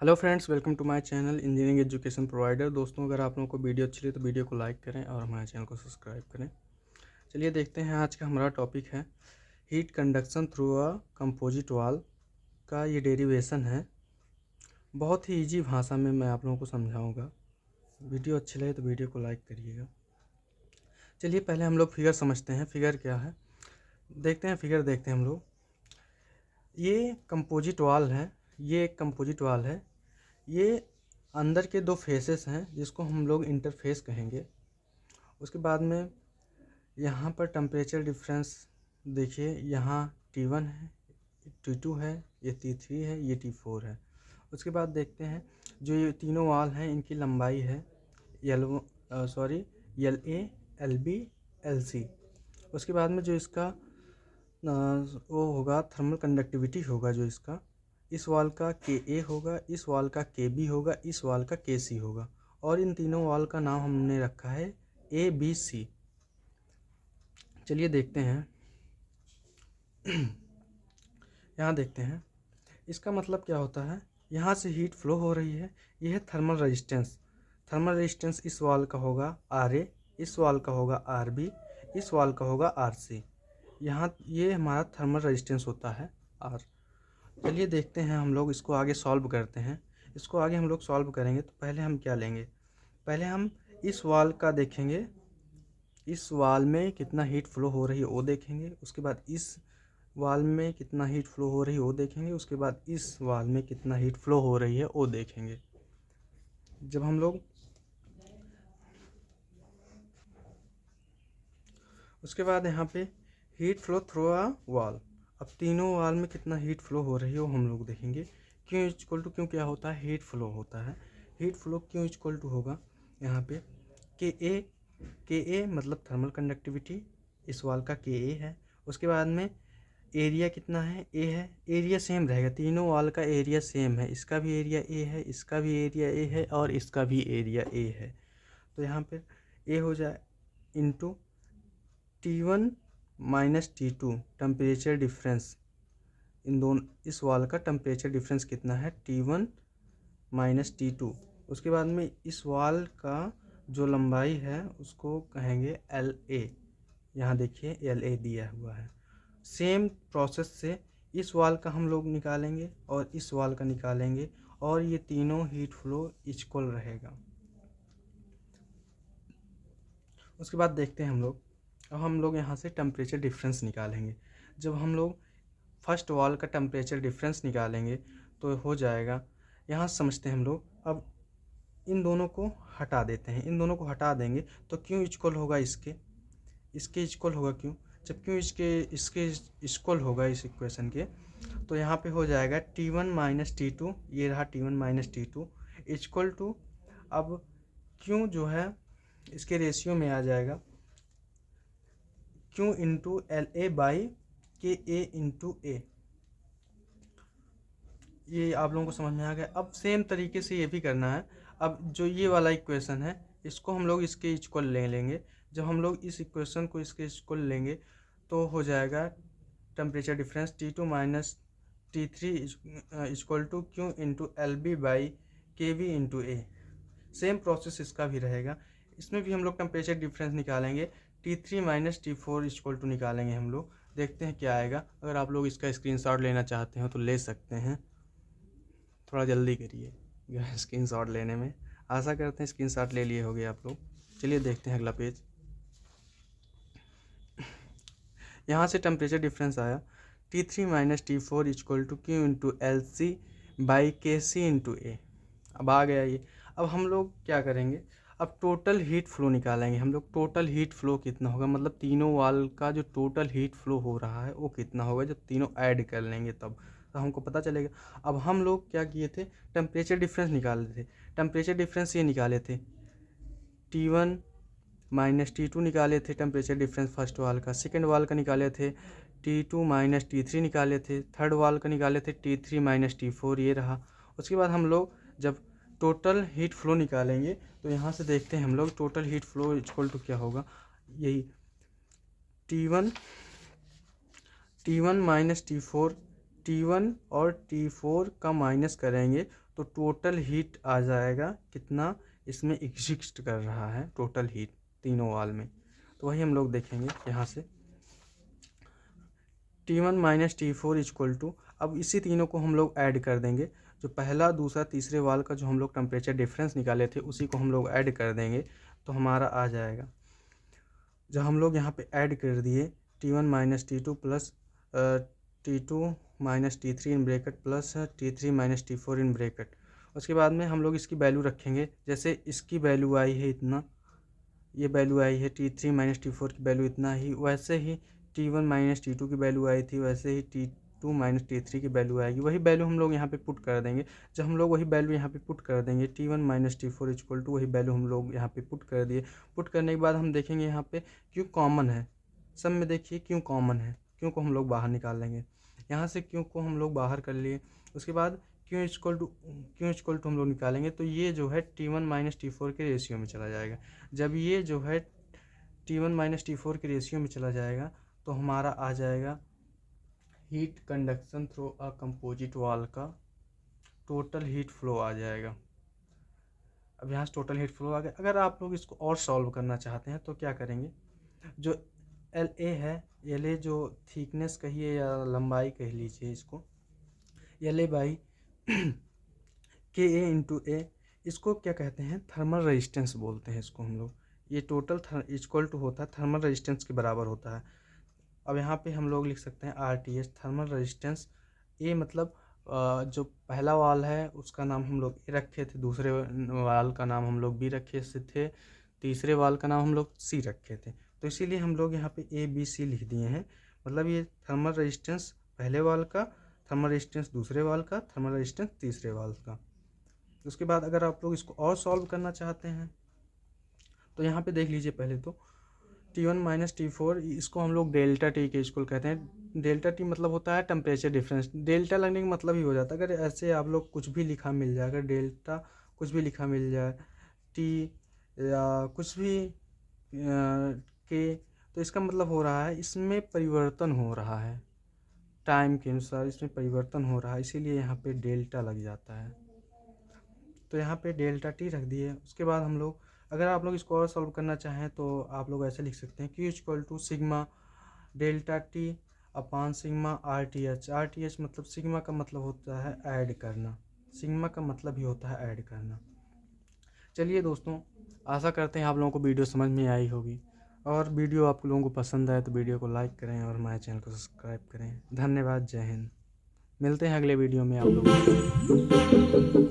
Hello friends, welcome to my channel engineering education provider. दोस्तों, अगर आप लोगों को वीडियो अच्छी लगे तो वीडियो को लाइक करें और हमारे चैनल को सब्सक्राइब करें। चलिए देखते हैं, आज का हमारा टॉपिक है heat conduction through a composite wall का ये डेरिवेशन है। बहुत ही इजी भाषा में मैं आप लोगों को समझाऊंगा। वीडियो अच्छी लगे तो वीडियो को लाइक करिएगा। चलिए पहले हम लोग फिगर समझते हैं। फिगर क्या है देखते हैं। फिगर देखते हैं हम लोग। ये कंपोजिट वॉल है, ये एक कंपोजिट वॉल है। ये अंदर के दो फेसेस हैं जिसको हम लोग इंटरफेस कहेंगे। उसके बाद में यहाँ पर टेम्परेचर डिफरेंस देखिए, यहाँ T1 है, T2 है, ये T3 है, ये T4 है। उसके बाद देखते हैं जो ये तीनों वाल हैं इनकी लंबाई है LA LB LC। उसके बाद में जो इसका वो होगा थर्मल कंडक्टिविटी होगा, जो इसका इस वाल का KA होगा, इस वाल का KB होगा, इस वाल का KC होगा। और इन तीनों वाल का नाम हमने रखा है ABC। चलिए देखते हैं। यहाँ देखते हैं इसका मतलब क्या होता है। यहाँ से हीट फ्लो हो रही है, यह है थर्मल रेजिस्टेंस। थर्मल रेजिस्टेंस इस वाल का होगा RA, इस वाल का होगा RB, इस वाल का होगा RC। यहाँ ये हमारा थर्मल रेजिस्टेंस होता है R। चलिए देखते हैं, हम लोग इसको आगे सॉल्व करते हैं। इसको आगे हम लोग सॉल्व करेंगे तो पहले हम क्या लेंगे, पहले हम इस वाल का देखेंगे, इस वाल में कितना हीट फ्लो हो रही है वो देखेंगे। उसके बाद इस वाल में कितना हीट फ्लो हो रही है वो देखेंगे। उसके बाद इस वाल में कितना हीट फ्लो हो रही है वो देखेंगे। जब हम लोग उसके बाद यहाँ पे heat flow through a wall, अब तीनों वाल में कितना हीट फ्लो हो रही है वो हम लोग देखेंगे। क्यों इक्वल टू, क्यों क्या होता है, हीट फ्लो होता है। हीट फ्लो क्यों इक्वल टू होगा यहाँ पे के ए मतलब थर्मल कंडक्टिविटी, इस वाल का KA है। उसके बाद में एरिया कितना है, A है। एरिया सेम रहेगा, तीनों वाल का एरिया सेम है। इसका भी एरिया A है, इसका भी एरिया A है और इसका भी एरिया A है। तो यहाँ पर A हो जाए into T1 minus T2 temperature difference. इन दोनों, इस वाल का टेम्परेचर डिफरेंस कितना है, T1 माइनस T2। उसके बाद में इस वाल का जो लंबाई है उसको कहेंगे LA। यहाँ देखिए LA दिया हुआ है। सेम प्रोसेस से इस वाल का हम लोग निकालेंगे और इस वाल का निकालेंगे और ये तीनों हीट फ्लो इक्वल रहेगा। उसके बाद देखते हैं हम लोग, अब हम लोग यहाँ से टेम्परेचर डिफरेंस निकालेंगे। जब हम लोग फर्स्ट वाल का टेम्परेचर डिफरेंस निकालेंगे तो हो जाएगा, यहाँ समझते हैं हम लोग। अब इन दोनों को हटा देते हैं, इन दोनों को हटा देंगे तो क्यों इक्वल होगा, इसके इक्वल होगा क्यों, जब क्यों इसके इक्वल होगा इस इक्वेशन के, तो यहाँ पे हो जाएगा T1 माइनस T2, ये रहा T1 minus T2 equal to, अब क्यों जो है इसके रेशियो में आ जाएगा Q into LA by KA into A। ये आप लोगों को समझ में आ गया। अब सेम तरीके से ये भी करना है। अब जो ये वाला इक्वेशन है इसको हम लोग इसके इक्वल ले लेंगे। जब हम लोग इस इक्वेशन को इसके इक्वल लेंगे तो हो जाएगा temperature difference T2 minus T3 equal to Q into LB by KB into A। Same process इसका भी रहेगा, इसमें भी हम लोग टेम्परेचर डिफरेंस निकालेंगे। T3 minus T4 equal to निकालेंगे हम लोग। देखते हैं क्या आएगा। अगर आप लोग इसका स्क्रीनशॉट लेना चाहते हो तो ले सकते हैं, थोड़ा जल्दी करिए स्क्रीनशॉट लेने में। आशा करते हैं स्क्रीनशॉट ले लिए होगे आप लोग। चलिए देखते हैं अगला पेज। यहाँ से टेम्परेचर डिफरेंस आया T3 minus T4 equal to Q into LC by KC into A। अब आ गया ये। अब हम लोग क्या करेंगे, अब टोटल हीट फ्लो निकालेंगे हम लोग। टोटल हीट फ्लो कितना होगा, मतलब तीनों वाल का जो टोटल हीट फ्लो हो रहा है वो कितना होगा, जब तीनों ऐड कर लेंगे तब तो हमको पता चलेगा। अब हम लोग क्या किए थे, टेम्परेचर डिफरेंस निकाले थे। टेम्परेचर डिफरेंस ये निकाले थे T1 माइनस T2 निकाले थे टेम्परेचर डिफरेंस फर्स्ट वाल का। सेकेंड वाल का निकाले थे T2 माइनस T3 निकाले थे। थर्ड वाल का निकाले थे T3 माइनस T4, ये रहा। उसके बाद हम लोग जब टोटल हीट फ्लो निकालेंगे तो यहाँ से देखते हैं हम लोग total heat flow equal to क्या होगा, यही T1 माइनस T4 T1 और T4 का माइनस करेंगे तो टोटल हीट आ जाएगा कितना इसमें एग्जिस्ट कर रहा है टोटल हीट तीनों वाल में। तो वही हम लोग देखेंगे यहाँ से T1 minus T4 equal to, अब इसी तीनों को हम लोग ऐड कर देंगे। जो पहला दूसरा तीसरे वाल का जो हम लोग टेम्परेचर डिफरेंस निकाले थे उसी को हम लोग ऐड कर देंगे तो हमारा आ जाएगा। जब हम लोग यहाँ पे ऐड कर दिए T1 minus T2 plus T2 minus T3 in bracket plus T3 minus T4 in bracket. उसके बाद में हम लोग इसकी वैल्यू रखेंगे, जैसे इसकी वैल्यू आई है इतना, ये वैल्यू आई है T3 माइनस T4 की वैल्यू इतना ही, वैसे ही T1 माइनस T2 की वैल्यू आई थी, वैसे ही T2 माइनस T3 की वैल्यू आएगी। वही वैल्यू हम लोग यहाँ पे पुट कर देंगे। जब हम लोग वही वैल्यू यहाँ पे पुट कर देंगे T1 minus T4 equal to, वही वैल्यू हम लोग यहाँ पे पुट कर दिए। पुट करने के बाद हम देखेंगे यहाँ पे क्यों कॉमन है, सब में देखिए क्यों कॉमन है, क्यों को हम लोग बाहर निकाल लेंगे। यहाँ से क्यों को हम लोग बाहर कर लिए, उसके बाद क्यों इक्वल टू हम लोग निकालेंगे तो ये जो है T1 माइनस T4 के रेशियो में चला जाएगा। जब ये जो है T1 माइनस T4 के रेशियो में चला जाएगा तो हमारा आ जाएगा heat conduction through a composite wall का टोटल हीट फ्लो आ जाएगा। अब यहाँ से टोटल हीट फ्लो आ गया। अगर आप लोग इसको और सॉल्व करना चाहते हैं तो क्या करेंगे, जो LA है, LA जो थिकनेस कहिए या लंबाई कह लीजिए इसको, LA बाई KA इंटू ए, इसको क्या कहते हैं, थर्मल रेजिस्टेंस बोलते हैं इसको हम लोग। ये टोटल इक्वल टू होता है थर्मल रेजिस्टेंस के बराबर होता है। अब यहाँ पे हम लोग लिख सकते हैं RTS थर्मल रेजिस्टेंस। ए मतलब जो पहला वाल है उसका नाम हम लोग ए रखे थे, दूसरे वाल का नाम हम लोग बी रखे थे, तीसरे वाल का नाम हम लोग सी रखे थे। तो इसीलिए हम लोग यहाँ पे ABC लिख दिए हैं। मतलब ये थर्मल रेजिस्टेंस पहले वाल का, थर्मल रेजिस्टेंस दूसरे वाल का, थर्मल रेजिस्टेंस तीसरे वाल का। उसके बाद अगर आप लोग इसको और सॉल्व करना चाहते हैं तो यहाँ पे देख लीजिए। पहले तो T1 माइनस T4 इसको हम लोग डेल्टा टी के इक्वल कहते हैं। डेल्टा टी मतलब होता है टेम्परेचर डिफरेंस। डेल्टा लगने का मतलब ही हो जाता है, अगर ऐसे आप लोग कुछ भी लिखा मिल जाए, अगर डेल्टा कुछ भी लिखा मिल जाए टी या कुछ भी के, तो इसका मतलब हो रहा है इसमें परिवर्तन हो रहा है, टाइम के अनुसार इसमें परिवर्तन हो रहा है, इसीलिए यहाँ पे डेल्टा लग जाता है। तो यहाँ पे डेल्टा टी रख दिए। उसके बाद हम लोग, अगर आप लोग इसको और सॉल्व करना चाहें तो आप लोग ऐसे लिख सकते हैं Q equal to sigma delta T upon sigma RTH। RTH मतलब सिग्मा का मतलब होता है ऐड करना, सिग्मा का मतलब ही होता है ऐड करना। चलिए दोस्तों, आशा करते हैं आप लोगों को वीडियो समझ में आई होगी, और वीडियो आप लोगों को पसंद आए तो वीडियो को लाइक करें और हमारे चैनल को सब्सक्राइब करें। धन्यवाद, जय हिंद। मिलते हैं अगले वीडियो में आप लोगों को।